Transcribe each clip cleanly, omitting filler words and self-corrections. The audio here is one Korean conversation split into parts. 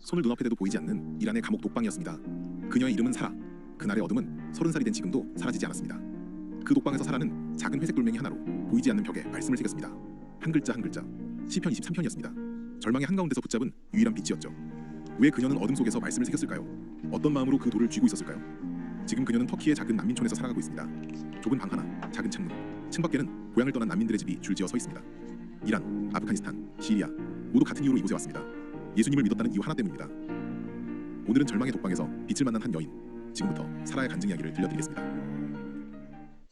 손을 눈앞에 대도 보이지 않는 이란의 감옥 독방이었습니다. 그녀의 이름은 사라. 그날의 어둠은 30살이 된 지금도 사라지지 않았습니다. 그 독방에서 사라는 작은 회색 돌멩이 하나로 보이지 않는 벽에 말씀을 새겼습니다. 한 글자 한 글자. 시편 23편이었습니다. 절망의 한가운데서 붙잡은 유일한 빛이었죠. 왜 그녀는 어둠 속에서 말씀을 새겼을까요? 어떤 마음으로 그 돌을 쥐고 있었을까요? 지금 그녀는 터키의 작은 난민촌에서 살아가고 있습니다. 좁은 방 하나, 작은 창문, 층밖에는 고향을 떠난 난민들의 집이 줄지어 서 있습니다. 이란, 아프가니스탄, 시리아 모두 같은 이유로 이곳에 왔습니다. 예수님을 믿었다는 이유 하나 때문입니다. 오늘은 절망의 독방에서 빛을 만난 한 여인, 지금부터 사라의 간증 이야기를 들려드리겠습니다.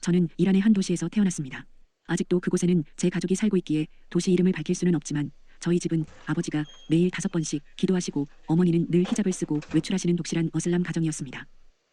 저는 이란의 한 도시에서 태어났습니다. 아직도 그곳에는 제 가족이 살고 있기에 도시 이름을 밝힐 수는 없지만 저희 집은 아버지가 매일 5번씩 기도하시고 어머니는 늘 히잡을 쓰고 외출하시는 독실한 어슬람 가정이었습니다.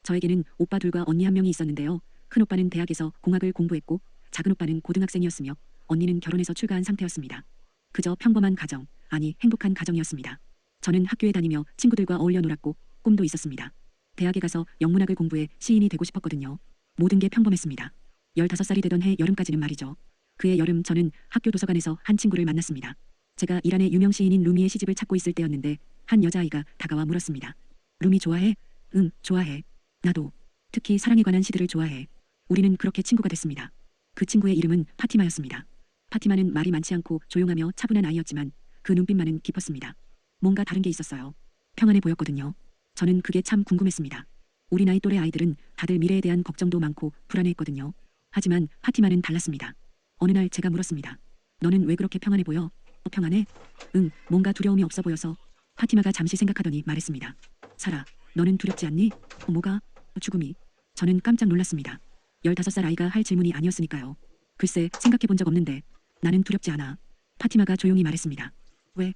저에게는 오빠 둘과 언니 한 명이 있었는데요. 큰 오빠는 대학에서 공학을 공부했고 작은 오빠는 고등학생이었으며 언니는 결혼해서 출가한 상태였습니다. 그저 평범한 가정, 아니 행복한 가정이었습니다. 저는 학교에 다니며 친구들과 어울려 놀았고 꿈도 있었습니다. 대학에 가서 영문학을 공부해 시인이 되고 싶었거든요. 모든 게 평범했습니다. 15살이 되던 해 여름까지는 말이죠. 그해 여름 저는 학교 도서관에서 한 친구를 만났습니다. 제가 이란의 유명 시인인 루미의 시집을 찾고 있을 때였는데 한 여자아이가 다가와 물었습니다. 루미 좋아해? 응, 좋아해. 나도. 특히 사랑에 관한 시들을 좋아해. 우리는 그렇게 친구가 됐습니다. 그 친구의 이름은 파티마였습니다. 파티마는 말이 많지 않고 조용하며 차분한 아이였지만 그 눈빛만은 깊었습니다. 뭔가 다른 게 있었어요. 평안해 보였거든요. 저는 그게 참 궁금했습니다. 우리 나이 또래 아이들은 다들 미래에 대한 걱정도 많고 불안해했거든요. 하지만 파티마는 달랐습니다. 어느 날 제가 물었습니다. 너는 왜 그렇게 평안해 보여? 평안해? 응, 뭔가 두려움이 없어 보여서. 파티마가 잠시 생각하더니 말했습니다. 사라, 너는 두렵지 않니? 뭐가? 죽음이. 저는 깜짝 놀랐습니다. 15살 아이가 할 질문이 아니었으니까요. 글쎄, 생각해 본 적 없는데. 나는 두렵지 않아. 파티마가 조용히 말했습니다. 왜?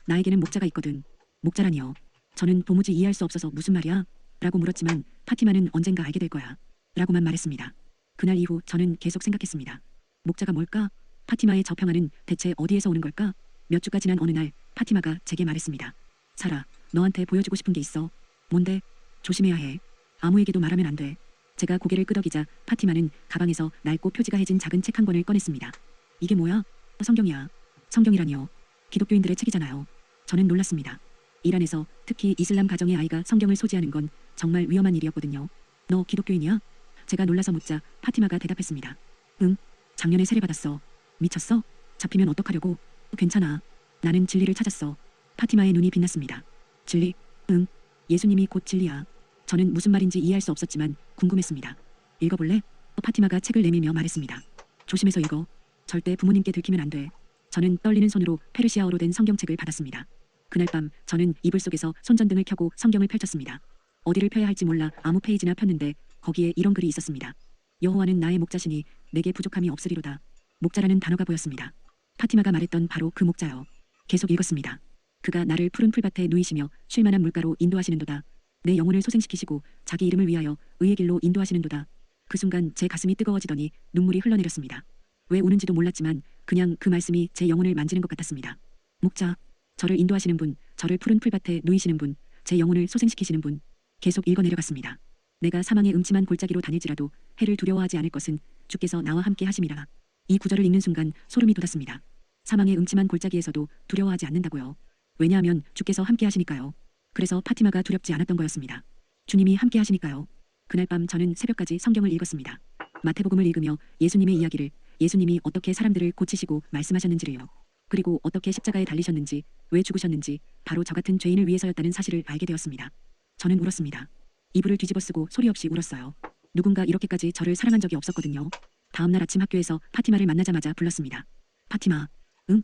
나에게는 목자가 있거든. 목자라니요. 저는 도무지 이해할 수 없어서 무슨 말이야? 라고 물었지만 파티마는 언젠가 알게 될 거야. 라고만 말했습니다. 그날 이후 저는 계속 생각했습니다. 목자가 뭘까? 파티마의 저 평안은 대체 어디에서 오는 걸까? 몇 주가 지난 어느 날 파티마가 제게 말했습니다. 사라, 너한테 보여주고 싶은 게 있어. 뭔데? 조심해야 해. 아무에게도 말하면 안 돼. 제가 고개를 끄덕이자 파티마는 가방에서 낡고 표지가 해진 작은 책 한 권을 꺼냈습니다. 이게 뭐야? 성경이야. 성경이라니요. 기독교인들의 책이잖아요. 저는 놀랐습니다. 이란에서 특히 이슬람 가정의 아이가 성경을 소지하는 건 정말 위험한 일이었거든요. 너 기독교인이야? 제가 놀라서 묻자 파티마가 대답했습니다. 응, 작년에 세례받았어. 미쳤어? 잡히면 어떡하려고? 괜찮아. 나는 진리를 찾았어. 파티마의 눈이 빛났습니다. 진리? 응, 예수님이 곧 진리야. 저는 무슨 말인지 이해할 수 없었지만 궁금했습니다. 읽어볼래? 파티마가 책을 내밀며 말했습니다. 조심해서 읽어. 절대 부모님께 들키면 안 돼. 저는 떨리는 손으로 페르시아어로 된 성경책을 받았습니다. 그날 밤 저는 이불 속에서 손전등을 켜고 성경을 펼쳤습니다. 어디를 펴야 할지 몰라 아무 페이지나 폈는데 거기에 이런 글이 있었습니다. 여호와는 나의 목자시니 내게 부족함이 없으리로다. 목자라는 단어가 보였습니다. 파티마가 말했던 바로 그 목자요. 계속 읽었습니다. 그가 나를 푸른 풀밭에 누이시며 쉴만한 물가로 인도하시는도다. 내 영혼을 소생시키시고 자기 이름을 위하여 의의 길로 인도하시는도다. 그 순간 제 가슴이 뜨거워지더니 눈물이 흘러내렸습니다. 왜 우는지도 몰랐지만 그냥 그 말씀이 제 영혼을 만지는 것 같았습니다. 목자, 저를 인도하시는 분, 저를 푸른 풀밭에 누이시는 분, 제 영혼을 소생시키시는 분. 계속 읽어내려갔습니다. 내가 사망의 음침한 골짜기로 다닐지라도 해를 두려워하지 않을 것은 주께서 나와 함께 하심이라. 이 구절을 읽는 순간 소름이 돋았습니다. 사망의 음침한 골짜기에서도 두려워하지 않는다고요. 왜냐하면 주께서 함께 하시니까요. 그래서 파티마가 두렵지 않았던 거였습니다. 주님이 함께 하시니까요. 그날 밤 저는 새벽까지 성경을 읽었습니다. 마태복음을 읽으며 예수님의 이야기를, 예수님이 어떻게 사람들을 고치시고 말씀하셨는지를요. 그리고 어떻게 십자가에 달리셨는지, 왜 죽으셨는지, 바로 저 같은 죄인을 위해서였다는 사실을 알게 되었습니다. 저는 울었습니다. 이불을 뒤집어 쓰고 소리 없이 울었어요. 누군가 이렇게까지 저를 사랑한 적이 없었거든요. 다음날 아침 학교에서 파티마를 만나자마자 불렀습니다. 파티마, 응?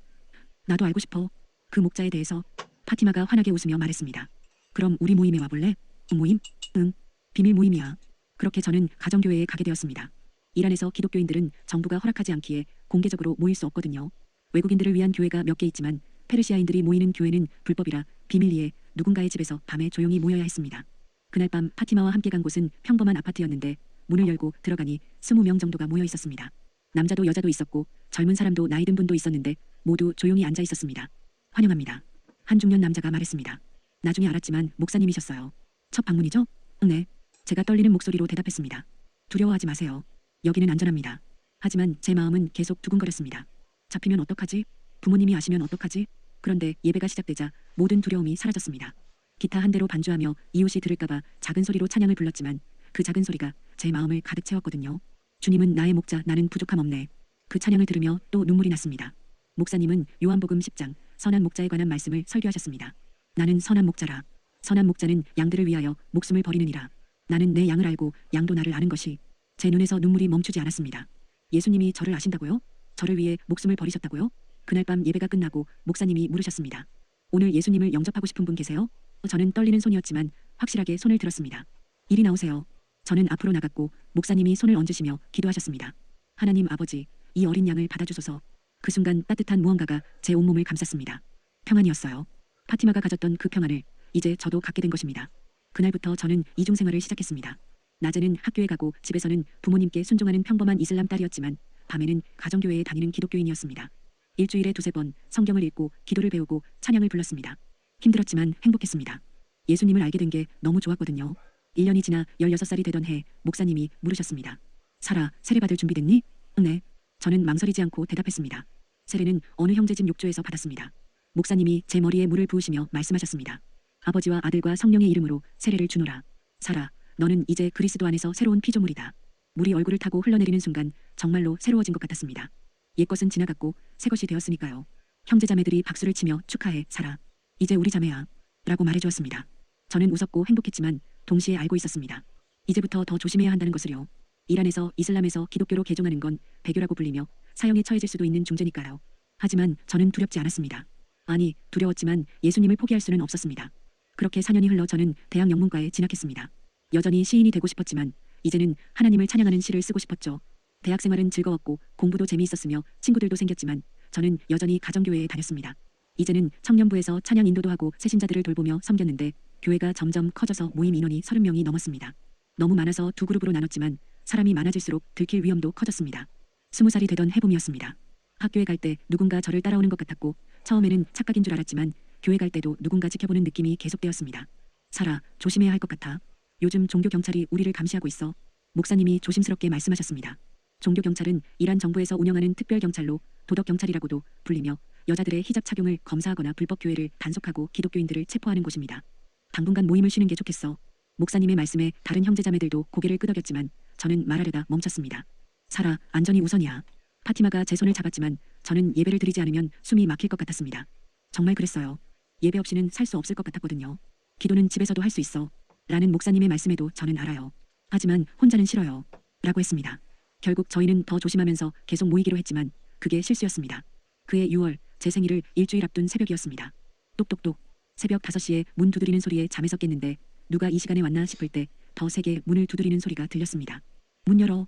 나도 알고 싶어. 그 목자에 대해서. 파티마가 환하게 웃으며 말했습니다. 그럼 우리 모임에 와볼래? 모임? 응. 비밀 모임이야. 그렇게 저는 가정교회에 가게 되었습니다. 이란에서 기독교인들은 정부가 허락하지 않기에 공개적으로 모일 수 없거든요. 외국인들을 위한 교회가 몇 개 있지만 페르시아인들이 모이는 교회는 불법이라 비밀리에 누군가의 집에서 밤에 조용히 모여야 했습니다. 그날 밤 파티마와 함께 간 곳은 평범한 아파트였는데 문을 열고 들어가니 20명 정도가 모여 있었습니다. 남자도 여자도 있었고 젊은 사람도 나이 든 분도 있었는데 모두 조용히 앉아 있었습니다. 환영합니다. 한 중년 남자가 말했습니다. 나중에 알았지만 목사님이셨어요. 첫 방문이죠? 네. 제가 떨리는 목소리로 대답했습니다. 두려워하지 마세요. 여기는 안전합니다. 하지만 제 마음은 계속 두근거렸습니다. 잡히면 어떡하지? 부모님이 아시면 어떡하지? 그런데 예배가 시작되자 모든 두려움이 사라졌습니다. 기타 한 대로 반주하며 이웃이 들을까봐 작은 소리로 찬양을 불렀지만 그 작은 소리가 제 마음을 가득 채웠거든요. 주님은 나의 목자, 나는 부족함 없네. 그 찬양을 들으며 또 눈물이 났습니다. 목사님은 요한복음 10장 선한 목자에 관한 말씀을 설교하셨습니다. 나는 선한 목자라. 선한 목자는 양들을 위하여 목숨을 버리느니라. 나는 내 양을 알고 양도 나를 아는 것이. 제 눈에서 눈물이 멈추지 않았습니다. 예수님이 저를 아신다고요? 저를 위해 목숨을 버리셨다고요? 그날 밤 예배가 끝나고 목사님이 물으셨습니다. 오늘 예수님을 영접하고 싶은 분 계세요? 저는 떨리는 손이었지만 확실하게 손을 들었습니다. 이리 나오세요. 저는 앞으로 나갔고 목사님이 손을 얹으시며 기도하셨습니다. 하나님 아버지, 이 어린 양을 받아주소서. 그 순간 따뜻한 무언가가 제 온몸을 감쌌습니다. 평안이었어요. 파티마가 가졌던 그 평안을 이제 저도 갖게 된 것입니다. 그날부터 저는 이중생활을 시작했습니다. 낮에는 학교에 가고 집에서는 부모님께 순종하는 평범한 이슬람 딸이었지만 밤에는 가정교회에 다니는 기독교인이었습니다. 일주일에 두세 번 성경을 읽고 기도를 배우고 찬양을 불렀습니다. 힘들었지만 행복했습니다. 예수님을 알게 된 게 너무 좋았거든요. 1년이 지나 16살이 되던 해 목사님이 물으셨습니다. 사라, 세례 받을 준비 됐니? 네. 저는 망설이지 않고 대답했습니다. 세례는 어느 형제 집 욕조에서 받았습니다. 목사님이 제 머리에 물을 부으시며 말씀하셨습니다. 아버지와 아들과 성령의 이름으로 세례를 주노라. 사라, 너는 이제 그리스도 안에서 새로운 피조물이다. 물이 얼굴을 타고 흘러내리는 순간 정말로 새로워진 것 같았습니다. 옛것은 지나갔고 새것이 되었으니까요. 형제자매들이 박수를 치며 축하해, 사라. 이제 우리 자매야. 라고 말해주었습니다. 저는 웃었고 행복했지만 동시에 알고 있었습니다. 이제부터 더 조심해야 한다는 것을요. 이란에서 이슬람에서 기독교로 개종하는 건 배교라고 불리며 사형에 처해질 수도 있는 중죄니까요. 하지만 저는 두렵지 않았습니다. 아니, 두려웠지만 예수님을 포기할 수는 없었습니다. 그렇게 4년이 흘러 저는 대학 영문과에 진학했습니다. 여전히 시인이 되고 싶었지만 이제는 하나님을 찬양하는 시를 쓰고 싶었죠. 대학 생활은 즐거웠고 공부도 재미있었으며 친구들도 생겼지만 저는 여전히 가정교회에 다녔습니다. 이제는 청년부에서 찬양 인도도 하고 새신자들을 돌보며 섬겼는데 교회가 점점 커져서 모임 인원이 30명이 넘었습니다. 너무 많아서 두 그룹으로 나눴지만 사람이 많아질수록 들킬 위험도 커졌습니다. 20살이 되던 해봄이었습니다. 학교에 갈 때 누군가 저를 따라오는 것 같았고 처음에는 착각인 줄 알았지만 교회 갈 때도 누군가 지켜보는 느낌이 계속되었습니다. 사라, 조심해야 할 것 같아. 요즘 종교경찰이 우리를 감시하고 있어. 목사님이 조심스럽게 말씀하셨습니다. 종교경찰은 이란 정부에서 운영하는 특별경찰로 도덕경찰이라고도 불리며 여자들의 히잡 착용을 검사하거나 불법교회를 단속하고 기독교인들을 체포하는 곳입니다. 당분간 모임을 쉬는 게 좋겠어. 목사님의 말씀에 다른 형제자매들도 고개를 끄덕였지만 저는 말하려다 멈췄습니다. 사라, 안전이 우선이야. 파티마가 제 손을 잡았지만 저는 예배를 드리지 않으면 숨이 막힐 것 같았습니다. 정말 그랬어요. 예배 없이는 살 수 없을 것 같았거든요. 기도는 집에서도 할 수 있어. 라는 목사님의 말씀에도 저는 알아요. 하지만 혼자는 싫어요. 라고 했습니다. 결국 저희는 더 조심하면서 계속 모이기로 했지만 그게 실수였습니다. 그해 6월 제 생일을 일주일 앞둔 새벽이었습니다. 똑똑똑. 새벽 5시에 문 두드리는 소리에 잠에서 깼는데 누가 이 시간에 왔나 싶을 때 더 세게 문을 두드리는 소리가 들렸습니다. 문 열어.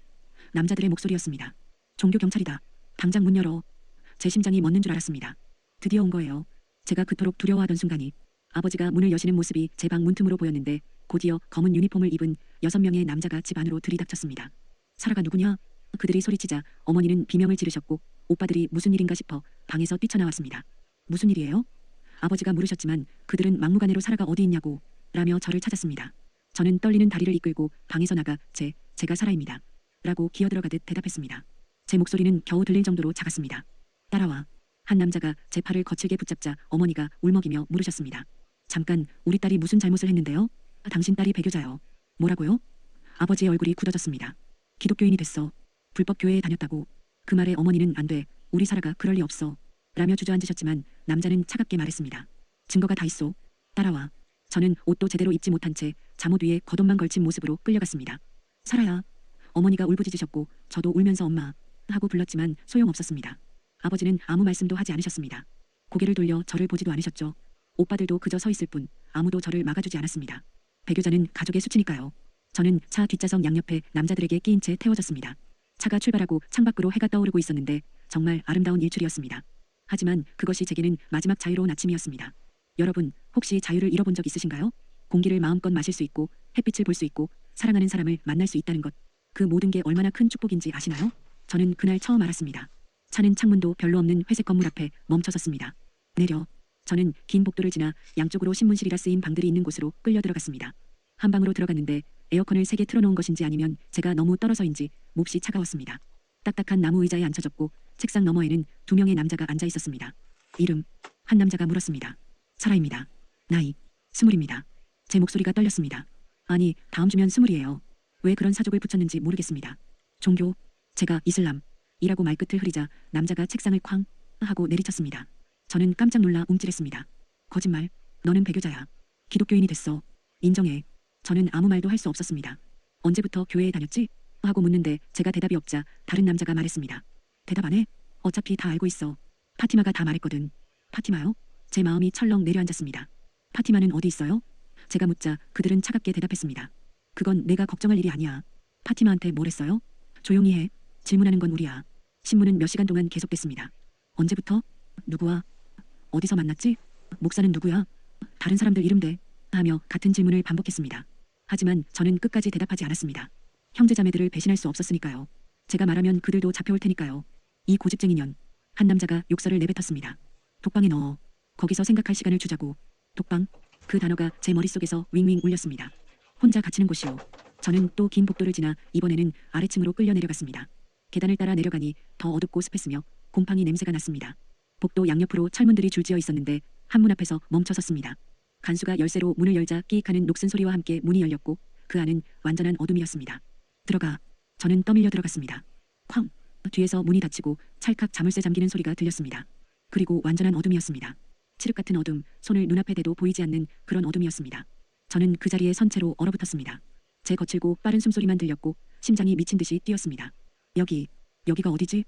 남자들의 목소리였습니다. 종교경찰이다. 당장 문 열어. 제 심장이 멎는 줄 알았습니다. 드디어 온 거예요. 제가 그토록 두려워하던 순간이. 아버지가 문을 여시는 모습이 제 방 문틈으로 보였는데 곧이어 검은 유니폼을 입은 6명의 남자가 집 안으로 들이닥쳤습니다. 사라가 누구냐? 그들이 소리치자 어머니는 비명을 지르셨고 오빠들이 무슨 일인가 싶어 방에서 뛰쳐나왔습니다. 무슨 일이에요? 아버지가 물으셨지만 그들은 막무가내로 사라가 어디 있냐고 라며 저를 찾았습니다. 저는 떨리는 다리를 이끌고 방에서 나가 제가 사라입니다. 라고 기어들어가듯 대답했습니다. 제 목소리는 겨우 들릴 정도로 작았습니다. 따라와. 한 남자가 제 팔을 거칠게 붙잡자 어머니가 울먹이며 물으셨습니다. 잠깐, 우리 딸이 무슨 잘못을 했는데요? 당신 딸이 배교자요. 뭐라고요? 아버지의 얼굴이 굳어졌습니다. 기독교인이 됐어. 불법 교회에 다녔다고. 그 말에 어머니는 안 돼. 우리 사라가 그럴 리 없어. 라며 주저앉으셨지만 남자는 차갑게 말했습니다. 증거가 다 있어. 따라와. 저는 옷도 제대로 입지 못한 채 잠옷 위에 겉옷만 걸친 모습으로 끌려갔습니다. 사라야. 어머니가 울부짖으셨고 저도 울면서 엄마 하고 불렀지만 소용없었습니다. 아버지는 아무 말씀도 하지 않으셨습니다. 고개를 돌려 저를 보지도 않으셨죠. 오빠들도 그저 서 있을 뿐 아무도 저를 막아주지 않았습니다. 배교자는 가족의 수치니까요. 저는 차 뒷좌석 양옆에 남자들에게 끼인 채 태워졌습니다. 차가 출발하고 창밖으로 해가 떠오르고 있었는데 정말 아름다운 일출이었습니다. 하지만 그것이 제게는 마지막 자유로운 아침이었습니다. 여러분, 혹시 자유를 잃어본 적 있으신가요? 공기를 마음껏 마실 수 있고 햇빛을 볼 수 있고 사랑하는 사람을 만날 수 있다는 것. 그 모든 게 얼마나 큰 축복인지 아시나요? 저는 그날 처음 알았습니다. 차는 창문도 별로 없는 회색 건물 앞에 멈춰섰습니다. 내려. 저는 긴 복도를 지나 양쪽으로 신문실이라 쓰인 방들이 있는 곳으로 끌려 들어갔습니다. 한 방으로 들어갔는데 에어컨을 세게 틀어놓은 것인지 아니면 제가 너무 떨어서인지 몹시 차가웠습니다. 딱딱한 나무 의자에 앉혀졌고 책상 너머에는 2명의 남자가 앉아 있었습니다. 이름. 한 남자가 물었습니다. 사라입니다. 나이. 스물입니다. 제 목소리가 떨렸습니다. 아니, 다음 주면 스물이에요. 왜 그런 사족을 붙였는지 모르겠습니다. 종교, 제가 이슬람이라고 말끝을 흐리자 남자가 책상을 쾅 하고 내리쳤습니다. 저는 깜짝 놀라 움찔했습니다. 거짓말, 너는 배교자야. 기독교인이 됐어. 인정해. 저는 아무 말도 할 수 없었습니다. 언제부터 교회에 다녔지? 하고 묻는데 제가 대답이 없자 다른 남자가 말했습니다. 대답 안 해? 어차피 다 알고 있어. 파티마가 다 말했거든. 파티마요? 제 마음이 철렁 내려앉았습니다. 파티마는 어디 있어요? 제가 묻자 그들은 차갑게 대답했습니다. 그건 내가 걱정할 일이 아니야. 파티마한테 뭘 했어요? 조용히 해. 질문하는 건 우리야. 신문은 몇 시간 동안 계속됐습니다. 언제부터? 누구와? 어디서 만났지? 목사는 누구야? 다른 사람들 이름대 하며 같은 질문을 반복했습니다. 하지만 저는 끝까지 대답하지 않았습니다. 형제자매들을 배신할 수 없었으니까요. 제가 말하면 그들도 잡혀올 테니까요. 이 고집쟁이 년. 한 남자가 욕설을 내뱉었습니다. 독방에 넣어. 거기서 생각할 시간을 주자고. 독방? 그 단어가 제 머릿속에서 윙윙 울렸습니다. 혼자 갇히는 곳이요. 저는 또 긴 복도를 지나 이번에는 아래층으로 끌려 내려갔습니다. 계단을 따라 내려가니 더 어둡고 습했으며 곰팡이 냄새가 났습니다. 복도 양옆으로 철문들이 줄지어 있었는데 한문 앞에서 멈춰 섰습니다. 간수가 열쇠로 문을 열자 끼익하는 녹슨 소리와 함께 문이 열렸고 그 안은 완전한 어둠이었습니다. 들어가. 저는 떠밀려 들어갔습니다. 쾅. 뒤에서 문이 닫히고 찰칵 자물쇠 잠기는 소리가 들렸습니다. 그리고 완전한 어둠이었습니다. 칠흑 같은 어둠, 손을 눈앞에 대도 보이지 않는 그런 어둠이었습니다. 저는 그 자리에 선 채로 얼어붙었습니다. 제 거칠고 빠른 숨소리만 들렸고 심장이 미친 듯이 뛰었습니다. 여기가 어디지?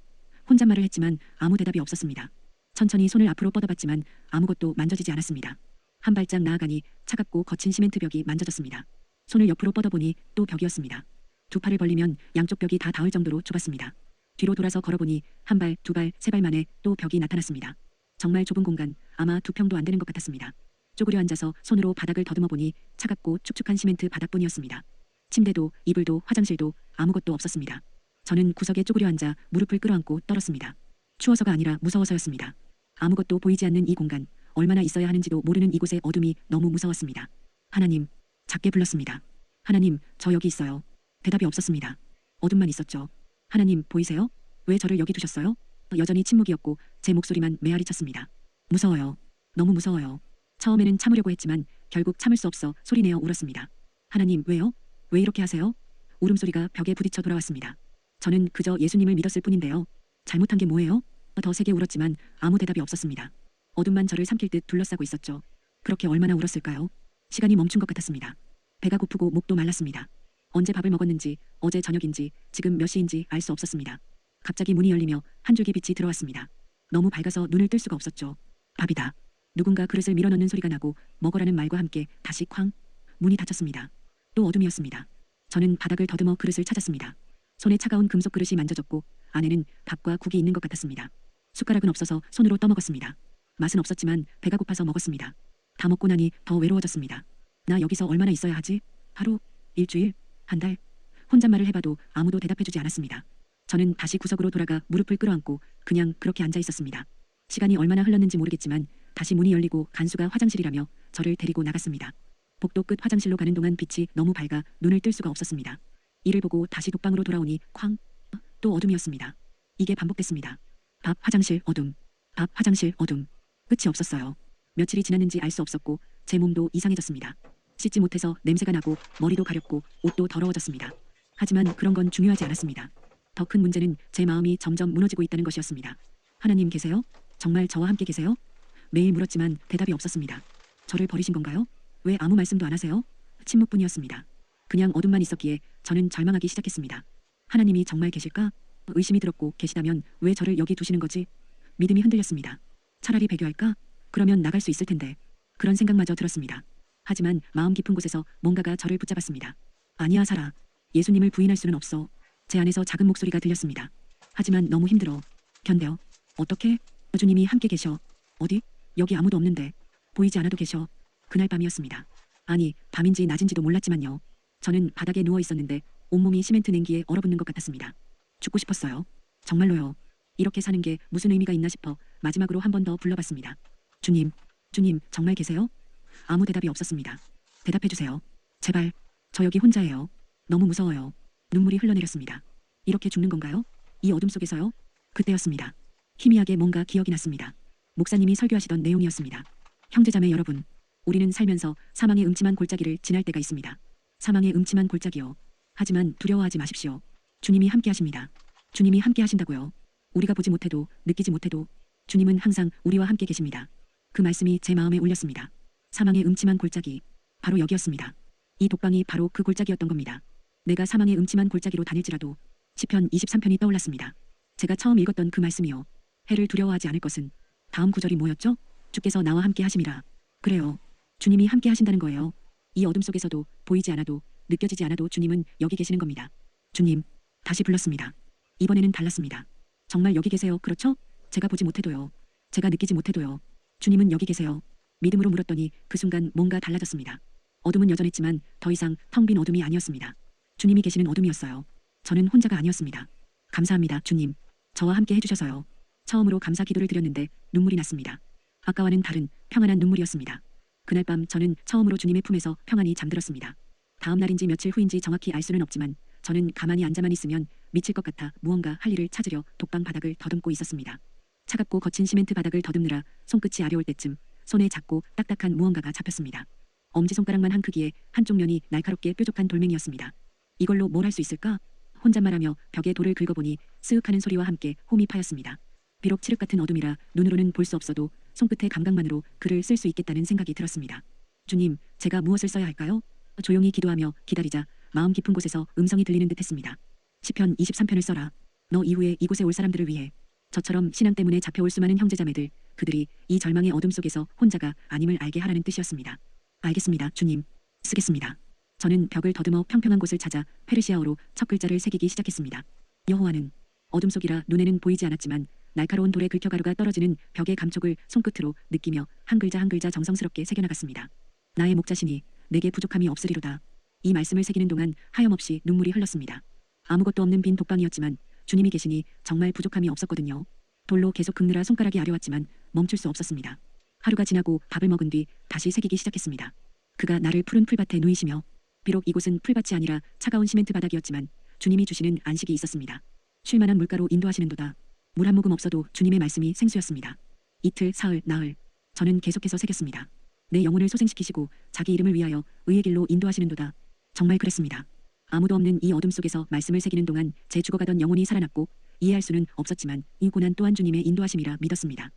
혼잣말을 했지만 아무 대답이 없었습니다. 천천히 손을 앞으로 뻗어봤지만 아무것도 만져지지 않았습니다. 한 발짝 나아가니 차갑고 거친 시멘트 벽이 만져졌습니다. 손을 옆으로 뻗어보니 또 벽이었습니다. 두 팔을 벌리면 양쪽 벽이 다 닿을 정도로 좁았습니다. 뒤로 돌아서 걸어보니 한 발, 두 발, 세 발 만에 또 벽이 나타났습니다. 정말 좁은 공간, 아마 2평도 안 되는 것 같았습니다. 쪼그려 앉아서 손으로 바닥을 더듬어 보니 차갑고 축축한 시멘트 바닥뿐이었습니다. 침대도, 이불도, 화장실도 아무것도 없었습니다. 저는 구석에 쪼그려 앉아 무릎을 끌어안고 떨었습니다. 추워서가 아니라 무서워서였습니다. 아무것도 보이지 않는 이 공간, 얼마나 있어야 하는지도 모르는 이곳의 어둠이 너무 무서웠습니다. 하나님, 작게 불렀습니다. 하나님, 저 여기 있어요. 대답이 없었습니다. 어둠만 있었죠. 하나님, 보이세요? 왜 저를 여기 두셨어요? 여전히 침묵이었고 제 목소리만 메아리 쳤습니다. 무서워요. 너무 무서워요. 처음에는 참으려고 했지만 결국 참을 수 없어 소리내어 울었습니다. 하나님, 왜요? 왜 이렇게 하세요? 울음소리가 벽에 부딪혀 돌아왔습니다. 저는 그저 예수님을 믿었을 뿐인데요. 잘못한 게 뭐예요? 더 세게 울었지만 아무 대답이 없었습니다. 어둠만 저를 삼킬 듯 둘러싸고 있었죠. 그렇게 얼마나 울었을까요? 시간이 멈춘 것 같았습니다. 배가 고프고 목도 말랐습니다. 언제 밥을 먹었는지, 어제 저녁인지, 지금 몇 시인지 알 수 없었습니다. 갑자기 문이 열리며 한 줄기 빛이 들어왔습니다. 너무 밝아서 눈을 뜰 수가 없었죠. 밥이다. 누군가 그릇을 밀어넣는 소리가 나고 먹으라는 말과 함께 다시 쾅. 문이 닫혔습니다. 또 어둠이었습니다. 저는 바닥을 더듬어 그릇을 찾았습니다. 손에 차가운 금속 그릇이 만져졌고 안에는 밥과 국이 있는 것 같았습니다. 숟가락은 없어서 손으로 떠먹었습니다. 맛은 없었지만 배가 고파서 먹었습니다. 다 먹고 나니 더 외로워졌습니다. 나 여기서 얼마나 있어야 하지? 하루? 일주일? 한 달? 혼잣말을 해봐도 아무도 대답해주지 않았습니다. 저는 다시 구석으로 돌아가 무릎을 끌어안고 그냥 그렇게 앉아 있었습니다. 시간이 얼마나 흘렀는지 모르겠지만 다시 문이 열리고 간수가 화장실이라며 저를 데리고 나갔습니다. 복도 끝 화장실로 가는 동안 빛이 너무 밝아 눈을 뜰 수가 없었습니다. 이를 보고 다시 독방으로 돌아오니 쾅. 또 어둠이었습니다. 이게 반복됐습니다. 밥, 화장실, 어둠. 밥, 화장실, 어둠. 끝이 없었어요. 며칠이 지났는지 알 수 없었고 제 몸도 이상해졌습니다. 씻지 못해서 냄새가 나고 머리도 가렵고 옷도 더러워졌습니다. 하지만 그런 건 중요하지 않았습니다. 더 큰 문제는 제 마음이 점점 무너지고 있다는 것이었습니다. 하나님 계세요? 정말 저와 함께 계세요? 매일 물었지만 대답이 없었습니다. 저를 버리신 건가요? 왜 아무 말씀도 안 하세요? 침묵뿐이었습니다. 그냥 어둠만 있었기에 저는 절망하기 시작했습니다. 하나님이 정말 계실까? 의심이 들었고 계시다면 왜 저를 여기 두시는 거지? 믿음이 흔들렸습니다. 차라리 배교할까? 그러면 나갈 수 있을 텐데. 그런 생각마저 들었습니다. 하지만 마음 깊은 곳에서 뭔가가 저를 붙잡았습니다. 아니야, 살아. 예수님을 부인할 수는 없어. 제 안에서 작은 목소리가 들렸습니다. 하지만 너무 힘들어. 견뎌. 어떻게? 주님이 함께 계셔. 어디? 여기 아무도 없는데. 보이지 않아도 계셔. 그날 밤이었습니다. 아니, 밤인지 낮인지도 몰랐지만요. 저는 바닥에 누워 있었는데 온몸이 시멘트 냉기에 얼어붙는 것 같았습니다. 죽고 싶었어요. 정말로요. 이렇게 사는 게 무슨 의미가 있나 싶어 마지막으로 한 번 더 불러봤습니다. 주님, 주님 정말 계세요? 아무 대답이 없었습니다. 대답해주세요. 제발. 저 여기 혼자예요. 너무 무서워요. 눈물이 흘러내렸습니다. 이렇게 죽는 건가요? 이 어둠 속에서요? 그때였습니다. 희미하게 뭔가 기억이 났습니다. 목사님이 설교하시던 내용이었습니다. 형제자매 여러분, 우리는 살면서 사망의 음침한 골짜기를 지날 때가 있습니다. 사망의 음침한 골짜기요. 하지만 두려워하지 마십시오. 주님이 함께 하십니다. 주님이 함께 하신다고요. 우리가 보지 못해도 느끼지 못해도 주님은 항상 우리와 함께 계십니다. 그 말씀이 제 마음에 울렸습니다. 사망의 음침한 골짜기. 바로 여기였습니다. 이 독방이 바로 그 골짜기였던 겁니다. 내가 사망의 음침한 골짜기로 다닐지라도 시편 23편이 떠올랐습니다. 제가 처음 읽었던 그 말씀이요. 해를 두려워하지 않을 것은 다음 구절이 뭐였죠? 주께서 나와 함께 하심이라. 그래요. 주님이 함께 하신다는 거예요. 이 어둠 속에서도 보이지 않아도 느껴지지 않아도 주님은 여기 계시는 겁니다. 주님. 다시 불렀습니다. 이번에는 달랐습니다. 정말 여기 계세요. 그렇죠? 제가 보지 못해도요. 제가 느끼지 못해도요. 주님은 여기 계세요. 믿음으로 물었더니 그 순간 뭔가 달라졌습니다. 어둠은 여전했지만 더 이상 텅 빈 어둠이 아니었습니다. 주님이 계시는 어둠이었어요. 저는 혼자가 아니었습니다. 감사합니다, 주님. 저와 함께 해주셔서요. 처음으로 감사 기도를 드렸는데 눈물이 났습니다. 아까와는 다른 평안한 눈물이었습니다. 그날 밤 저는 처음으로 주님의 품에서 평안히 잠들었습니다. 다음 날인지 며칠 후인지 정확히 알 수는 없지만 저는 가만히 앉아만 있으면 미칠 것 같아 무언가 할 일을 찾으려 독방 바닥을 더듬고 있었습니다. 차갑고 거친 시멘트 바닥을 더듬느라 손끝이 아려올 때쯤 손에 작고 딱딱한 무언가가 잡혔습니다. 엄지손가락만 한 크기에 한쪽 면이 날카롭게 뾰족한 돌멩이였습니다. 이걸로 뭘 할 수 있을까? 혼잣말하며 벽에 돌을 긁어보니 스윽하는 소리와 함께 홈이 파였습니다. 비록 칠흑 같은 어둠이라 눈으로는 볼 수 없어도 손끝의 감각만으로 글을 쓸 수 있겠다는 생각이 들었습니다. 주님, 제가 무엇을 써야 할까요? 조용히 기도하며 기다리자 마음 깊은 곳에서 음성이 들리는 듯했습니다. 시편 23편을 써라. 너 이후에 이곳에 올 사람들을 위해. 저처럼 신앙 때문에 잡혀올 수많은 형제자매들, 그들이 이 절망의 어둠 속에서 혼자가 아님을 알게 하라는 뜻이었습니다. 알겠습니다, 주님. 쓰겠습니다. 저는 벽을 더듬어 평평한 곳을 찾아 페르시아어로 첫 글자를 새기기 시작했습니다. 여호와는. 어둠 속이라 눈에는 보이지 않았지만 날카로운 돌의 긁혀가루가 떨어지는 벽의 감촉을 손끝으로 느끼며 한 글자 한 글자 정성스럽게 새겨나갔습니다. 나의 목자시니 내게 부족함이 없으리로다. 이 말씀을 새기는 동안 하염없이 눈물이 흘렀습니다. 아무것도 없는 빈 독방이었지만 주님이 계시니 정말 부족함이 없었거든요. 돌로 계속 긁느라 손가락이 아려왔지만 멈출 수 없었습니다. 하루가 지나고 밥을 먹은 뒤 다시 새기기 시작했습니다. 그가 나를 푸른 풀밭에 누이시며 비록 이곳은 풀밭이 아니라 차가운 시멘트 바닥이었지만 주님이 주시는 안식이 있었습니다. 쉴만한 물가로 인도하시는도다. 물 한 모금 없어도 주님의 말씀이 생수였습니다. 이틀, 사흘, 나흘. 저는 계속해서 새겼습니다. 내 영혼을 소생시키시고 자기 이름을 위하여 의의 길로 인도하시는도다. 정말 그랬습니다. 아무도 없는 이 어둠 속에서 말씀을 새기는 동안 제 죽어가던 영혼이 살아났고 이해할 수는 없었지만 이 고난 또한 주님의 인도하심이라 믿었습니다.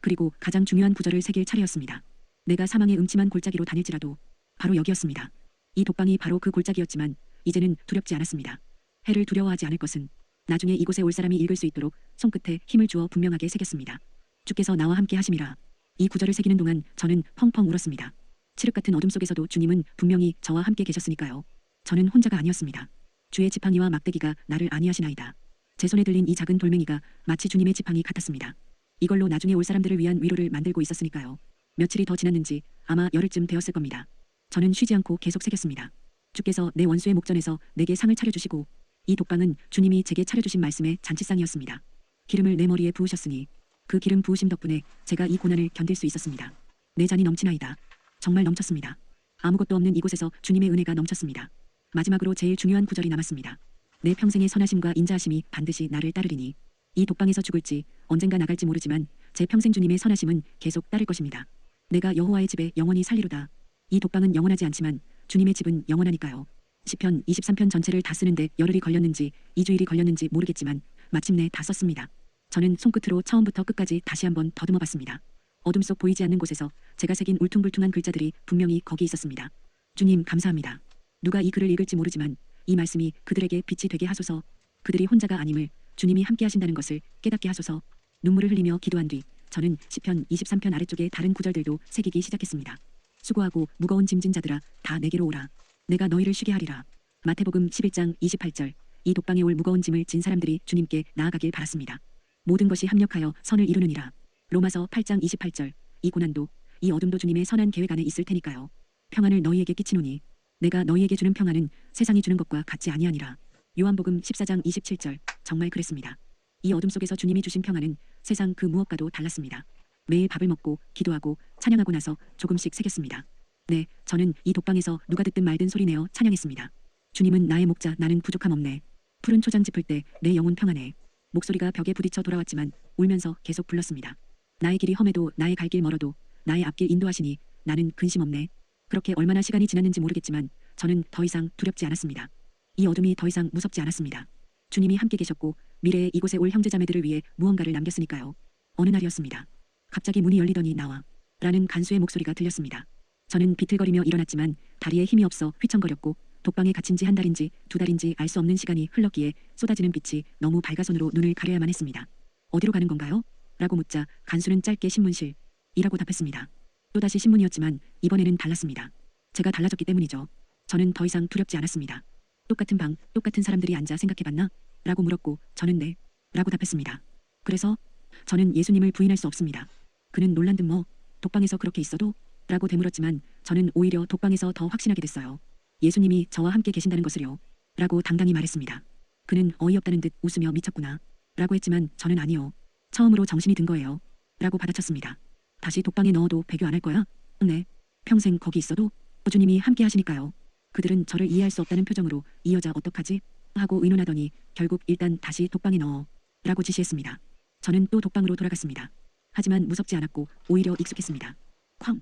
그리고 가장 중요한 구절을 새길 차례였습니다. 내가 사망의 음침한 골짜기로 다닐지라도. 바로 여기였습니다. 이 독방이 바로 그 골짜기였지만 이제는 두렵지 않았습니다. 해를 두려워하지 않을 것은. 나중에 이곳에 올 사람이 읽을 수 있도록 손끝에 힘을 주어 분명하게 새겼습니다. 주께서 나와 함께 하심이라. 이 구절을 새기는 동안 저는 펑펑 울었습니다. 칠흑 같은 어둠 속에서도 주님은 분명히 저와 함께 계셨으니까요. 저는 혼자가 아니었습니다. 주의 지팡이와 막대기가 나를 안위하시나이다. 제 손에 들린 이 작은 돌멩이가 마치 주님의 지팡이 같았습니다. 이걸로 나중에 올 사람들을 위한 위로를 만들고 있었으니까요. 며칠이 더 지났는지 아마 열흘쯤 되었을 겁니다. 저는 쉬지 않고 계속 새겼습니다. 주께서 내 원수의 목전에서 내게 상을 차려주시고 이 독방은 주님이 제게 차려주신 말씀의 잔치상이었습니다. 기름을 내 머리에 부으셨으니 그 기름 부으심 덕분에 제가 이 고난을 견딜 수 있었습니다. 내 잔이 넘치나이다. 정말 넘쳤습니다. 아무것도 없는 이곳에서 주님의 은혜가 넘쳤습니다. 마지막으로 제일 중요한 구절이 남았습니다. 내 평생의 선하심과 인자하심이 반드시 나를 따르리니. 이 독방에서 죽을지 언젠가 나갈지 모르지만 제 평생 주님의 선하심은 계속 따를 것입니다. 내가 여호와의 집에 영원히 살리로다. 이 독방은 영원하지 않지만 주님의 집은 영원하니까요. 시편 23편 전체를 다 쓰는데 열흘이 걸렸는지 2주일이 걸렸는지 모르겠지만 마침내 다 썼습니다. 저는 손끝으로 처음부터 끝까지 다시 한번 더듬어 봤습니다. 어둠 속 보이지 않는 곳에서 제가 새긴 울퉁불퉁한 글자들이 분명히 거기 있었습니다. 주님 감사합니다. 누가 이 글을 읽을지 모르지만 이 말씀이 그들에게 빛이 되게 하소서. 그들이 혼자가 아님을 주님이 함께 하신다는 것을 깨닫게 하소서. 눈물을 흘리며 기도한 뒤 저는 시편 23편 아래쪽의 다른 구절들도 새기기 시작했습니다. 수고하고 무거운 짐진 자들아 다 내게로 오라. 내가 너희를 쉬게 하리라. 마태복음 11장 28절. 이 독방에 올 무거운 짐을 진 사람들이 주님께 나아가길 바랐습니다. 모든 것이 합력하여 선을 이루느니라. 로마서 8장 28절. 이 고난도 이 어둠도 주님의 선한 계획 안에 있을 테니까요. 평안을 너희에게 끼치노니 내가 너희에게 주는 평안은 세상이 주는 것과 같지 아니하니라. 요한복음 14장 27절. 정말 그랬습니다. 이 어둠 속에서 주님이 주신 평안은 세상 그 무엇과도 달랐습니다. 매일 밥을 먹고 기도하고 찬양하고 나서 조금씩 새겼습니다. 네, 저는 이 독방에서 누가 듣든 말든 소리내어 찬양했습니다. 주님은 나의 목자, 나는 부족함 없네. 푸른 초장 짚을 때 내 영혼 평안해. 목소리가 벽에 부딪혀 돌아왔지만 울면서 계속 불렀습니다. 나의 길이 험해도 나의 갈 길 멀어도 나의 앞길 인도하시니 나는 근심 없네. 그렇게 얼마나 시간이 지났는지 모르겠지만 저는 더 이상 두렵지 않았습니다. 이 어둠이 더 이상 무섭지 않았습니다. 주님이 함께 계셨고 미래에 이곳에 올 형제자매들을 위해 무언가를 남겼으니까요. 어느 날이었습니다. 갑자기 문이 열리더니 나와 라는 간수의 목소리가 들렸습니다. 저는 비틀거리며 일어났지만 다리에 힘이 없어 휘청거렸고 독방에 갇힌 지 한 달인지 두 달인지 알 수 없는 시간이 흘렀기에 쏟아지는 빛이 너무 밝아 손으로 눈을 가려야만 했습니다. 어디로 가는 건가요? 라고 묻자 간수는 짧게 신문실 이라고 답했습니다. 또다시 신문이었지만 이번에는 달랐습니다. 제가 달라졌기 때문이죠. 저는 더 이상 두렵지 않았습니다. 똑같은 방, 똑같은 사람들이 앉아 생각해봤나? 라고 물었고 저는 네. 라고 답했습니다. 그래서 저는 예수님을 부인할 수 없습니다. 그는 놀란 듯 뭐 독방에서 그렇게 있어도? 라고 되물었지만 저는 오히려 독방에서 더 확신하게 됐어요. 예수님이 저와 함께 계신다는 것을요. 라고 당당히 말했습니다. 그는 어이없다는 듯 웃으며 미쳤구나. 라고 했지만 저는 아니요. 처음으로 정신이 든 거예요. 라고 받아쳤습니다. 다시 독방에 넣어도 배교 안 할 거야? 네. 평생 거기 있어도? 주님이 함께 하시니까요. 그들은 저를 이해할 수 없다는 표정으로 이 여자 어떡하지? 하고 의논하더니 결국 일단 다시 독방에 넣어. 라고 지시했습니다. 저는 또 독방으로 돌아갔습니다. 하지만 무섭지 않았고 오히려 익숙했습니다. 쾅!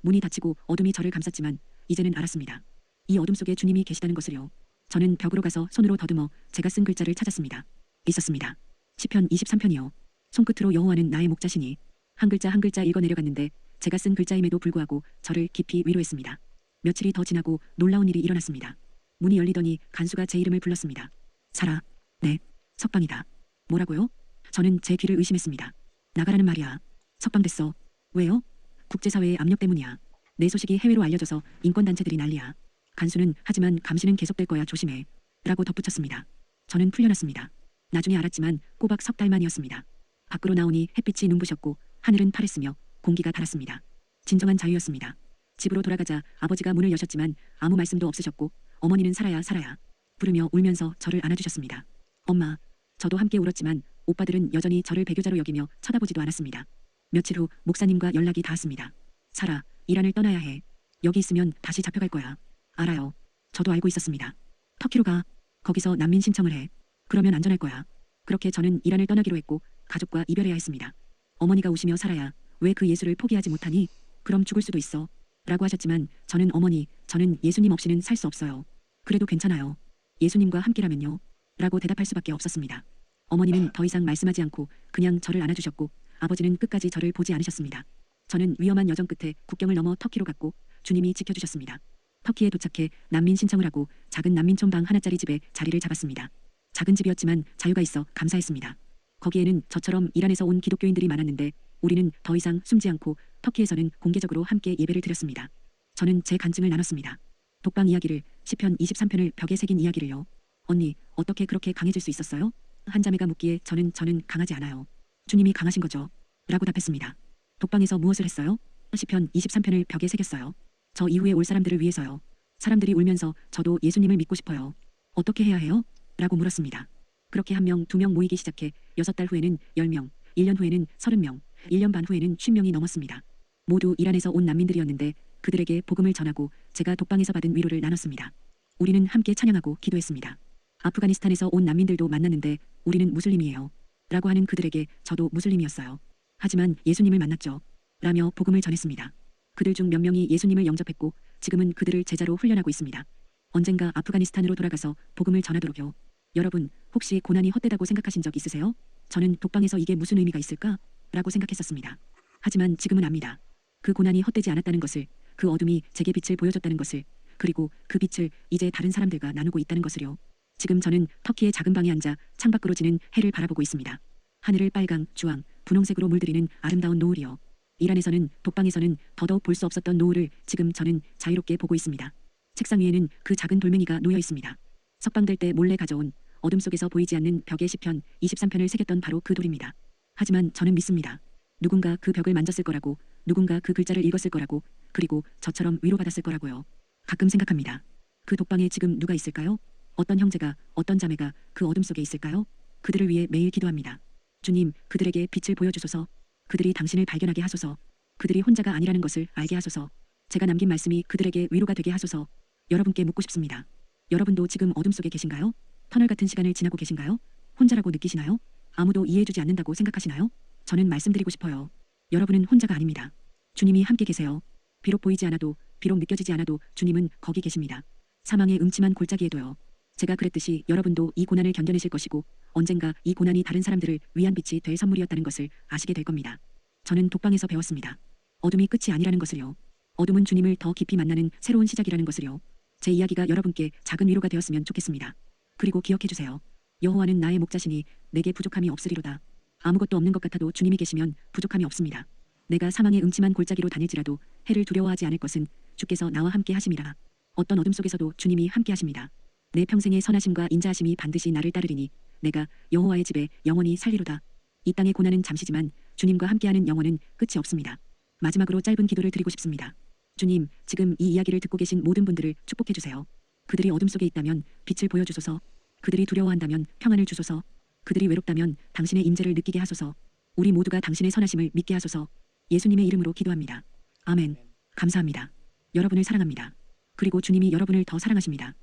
문이 닫히고 어둠이 저를 감쌌지만 이제는 알았습니다. 이 어둠 속에 주님이 계시다는 것을요. 저는 벽으로 가서 손으로 더듬어 제가 쓴 글자를 찾았습니다. 있었습니다. 시편 23편이요. 손끝으로 여호와는 나의 목자시니 한 글자 한 글자 읽어 내려갔는데 제가 쓴 글자임에도 불구하고 저를 깊이 위로했습니다. 며칠이 더 지나고 놀라운 일이 일어났습니다. 문이 열리더니 간수가 제 이름을 불렀습니다. 사라. 네. 석방이다. 뭐라고요? 저는 제 귀를 의심했습니다. 나가라는 말이야. 석방됐어. 왜요? 국제사회의 압력 때문이야. 내 소식이 해외로 알려져서 인권단체들이 난리야. 간수는 하지만 감시는 계속될 거야 조심해. 라고 덧붙였습니다. 저는 풀려났습니다. 나중에 알았지만 꼬박 석 달 만이었습니다. 밖으로 나오니 햇빛이 눈부셨고 하늘은 파랬으며 공기가 달았습니다. 진정한 자유였습니다. 집으로 돌아가자 아버지가 문을 여셨지만 아무 말씀도 없으셨고 어머니는 살아야 살아야 부르며 울면서 저를 안아주셨습니다. 엄마. 저도 함께 울었지만 오빠들은 여전히 저를 배교자로 여기며 쳐다보지도 않았습니다. 며칠 후 목사님과 연락이 닿았습니다. 사라, 이란을 떠나야 해. 여기 있으면 다시 잡혀갈 거야. 알아요. 저도 알고 있었습니다. 터키로 가. 거기서 난민 신청을 해. 그러면 안전할 거야. 그렇게 저는 이란을 떠나기로 했고 가족과 이별해야 했습니다. 어머니가 우시며 살아야 왜 그 예수를 포기하지 못하니? 그럼 죽을 수도 있어. 라고 하셨지만 저는 어머니, 저는 예수님 없이는 살 수 없어요. 그래도 괜찮아요. 예수님과 함께라면요. 라고 대답할 수밖에 없었습니다. 어머니는 더 이상 말씀하지 않고 그냥 저를 안아주셨고 아버지는 끝까지 저를 보지 않으셨습니다. 저는 위험한 여정 끝에 국경을 넘어 터키로 갔고 주님이 지켜주셨습니다. 터키에 도착해 난민 신청을 하고 작은 난민촌 방 하나짜리 집에 자리를 잡았습니다. 작은 집이었지만 자유가 있어 감사했습니다. 거기에는 저처럼 이란에서 온 기독교인들이 많았는데 우리는 더 이상 숨지 않고 터키에서는 공개적으로 함께 예배를 드렸습니다. 저는 제 간증을 나눴습니다. 독방 이야기를, 시편 23편을 벽에 새긴 이야기를요. 언니, 어떻게 그렇게 강해질 수 있었어요? 한 자매가 묻기에 저는 강하지 않아요. 주님이 강하신 거죠. 라고 답했습니다. 독방에서 무엇을 했어요? 시편 23편을 벽에 새겼어요. 저 이후에 올 사람들을 위해서요. 사람들이 울면서 저도 예수님을 믿고 싶어요. 어떻게 해야 해요? 라고 물었습니다. 그렇게 한 명, 두 명 모이기 시작해 6달 후에는 10명, 1년 후에는 30명, 1년 반 후에는 50명이 넘었습니다. 모두 이란에서 온 난민들이었는데 그들에게 복음을 전하고 제가 독방에서 받은 위로를 나눴습니다. 우리는 함께 찬양하고 기도했습니다. 아프가니스탄에서 온 난민들도 만났는데 우리는 무슬림이에요. 라고 하는 그들에게 저도 무슬림이었어요. 하지만 예수님을 만났죠. 라며 복음을 전했습니다. 그들 중 몇 명이 예수님을 영접했고 지금은 그들을 제자로 훈련하고 있습니다. 언젠가 아프가니스탄으로 돌아가서 복음을 전하도록요. 여러분, 혹시 고난이 헛되다고 생각하신 적 있으세요? 저는 독방에서 이게 무슨 의미가 있을까? 라고 생각했었습니다. 하지만 지금은 압니다. 그 고난이 헛되지 않았다는 것을, 그 어둠이 제게 빛을 보여줬다는 것을, 그리고 그 빛을 이제 다른 사람들과 나누고 있다는 것을요. 지금 저는 터키의 작은 방에 앉아 창밖으로 지는 해를 바라보고 있습니다. 하늘을 빨강, 주황, 분홍색으로 물들이는 아름다운 노을이요. 이란에서는, 독방에서는 더더욱 볼 수 없었던 노을을 지금 저는 자유롭게 보고 있습니다. 책상 위에는 그 작은 돌멩이가 놓여 있습니다. 석방될 때 몰래 가져온 어둠 속에서 보이지 않는 벽에 시편 23편을 새겼던 바로 그 돌입니다. 하지만 저는 믿습니다. 누군가 그 벽을 만졌을 거라고, 누군가 그 글자를 읽었을 거라고, 그리고 저처럼 위로받았을 거라고요. 가끔 생각합니다. 그 독방에 지금 누가 있을까요? 어떤 형제가, 어떤 자매가 그 어둠 속에 있을까요? 그들을 위해 매일 기도합니다. 주님, 그들에게 빛을 보여주소서. 그들이 당신을 발견하게 하소서. 그들이 혼자가 아니라는 것을 알게 하소서. 제가 남긴 말씀이 그들에게 위로가 되게 하소서. 여러분께 묻고 싶습니다. 여러분도 지금 어둠 속에 계신가요? 터널 같은 시간을 지나고 계신가요? 혼자라고 느끼시나요? 아무도 이해해주지 않는다고 생각하시나요? 저는 말씀드리고 싶어요. 여러분은 혼자가 아닙니다. 주님이 함께 계세요. 비록 보이지 않아도, 비록 느껴지지 않아도 주님은 거기 계십니다. 사망의 음침한 골짜기에도요. 제가 그랬듯이 여러분도 이 고난을 견뎌내실 것이고 언젠가 이 고난이 다른 사람들을 위한 빛이 될 선물이었다는 것을 아시게 될 겁니다. 저는 독방에서 배웠습니다. 어둠이 끝이 아니라는 것을요. 어둠은 주님을 더 깊이 만나는 새로운 시작이라는 것을요. 제 이야기가 여러분께 작은 위로가 되었으면 좋겠습니다. 그리고 기억해 주세요. 여호와는 나의 목자시니 내게 부족함이 없으리로다. 아무것도 없는 것 같아도 주님이 계시면 부족함이 없습니다. 내가 사망의 음침한 골짜기로 다닐지라도 해를 두려워하지 않을 것은 주께서 나와 함께 하심이라. 어떤 어둠 속에서도 주님이 함께 하십니다. 내 평생의 선하심과 인자하심이 반드시 나를 따르리니 내가 여호와의 집에 영원히 살리로다. 이 땅의 고난은 잠시지만 주님과 함께하는 영원은 끝이 없습니다. 마지막으로 짧은 기도를 드리고 싶습니다. 주님, 지금 이 이야기를 듣고 계신 모든 분들을 축복해 주세요. 그들이 어둠 속에 있다면 빛을 보여주소서. 그들이 두려워한다면 평안을 주소서. 그들이 외롭다면 당신의 임재를 느끼게 하소서. 우리 모두가 당신의 선하심을 믿게 하소서. 예수님의 이름으로 기도합니다. 아멘. 감사합니다. 여러분을 사랑합니다. 그리고 주님이 여러분을 더 사랑하십니다.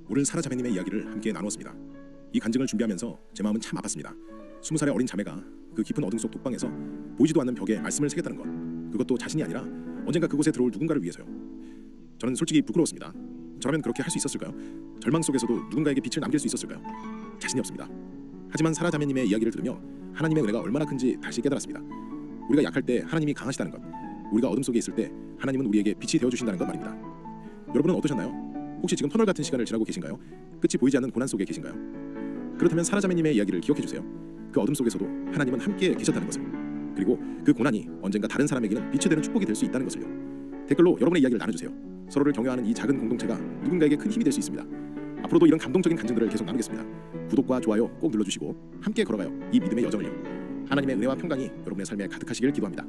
오늘 사라 자매님의 이야기를 함께 나누었습니다. 이 간증을 준비하면서 제 마음은 참 아팠습니다. 20살의 어린 자매가 그 깊은 어둠 속 독방에서 보이지도 않는 벽에 말씀을 새겼다는 것, 그것도 자신이 아니라 언젠가 그곳에 들어올 누군가를 위해서요. 저는 솔직히 부끄러웠습니다. 저라면 그렇게 할 수 있었을까요? 절망 속에서도 누군가에게 빛을 남길 수 있었을까요? 자신이 없습니다. 하지만 사라 자매님의 이야기를 들으며 하나님의 은혜가 얼마나 큰지 다시 깨달았습니다. 우리가 약할 때 하나님이 강하시다는 것, 우리가 어둠 속에 있을 때 하나님은 우리에게 빛이 되어주신다는 것 말입니다. 여러분은 어떠셨나요? 혹시 지금 터널 같은 시간을 지나고 계신가요? 끝이 보이지 않는 고난 속에 계신가요? 그렇다면 사라 자매님의 이야기를 기억해주세요. 그 어둠 속에서도 하나님은 함께 계셨다는 것을, 그리고 그 고난이 언젠가 다른 사람에게는 빛이 되는 축복이 될 수 있다는 것을요. 댓글로 여러분의 이야기를 나눠주세요. 서로를 격려하는 이 작은 공동체가 누군가에게 큰 힘이 될 수 있습니다. 앞으로도 이런 감동적인 간증들을 계속 나누겠습니다. 구독과 좋아요 꼭 눌러주시고 함께 걸어가요 이 믿음의 여정을요. 하나님의 은혜와 평강이 여러분의 삶에 가득하시길 기도합니다.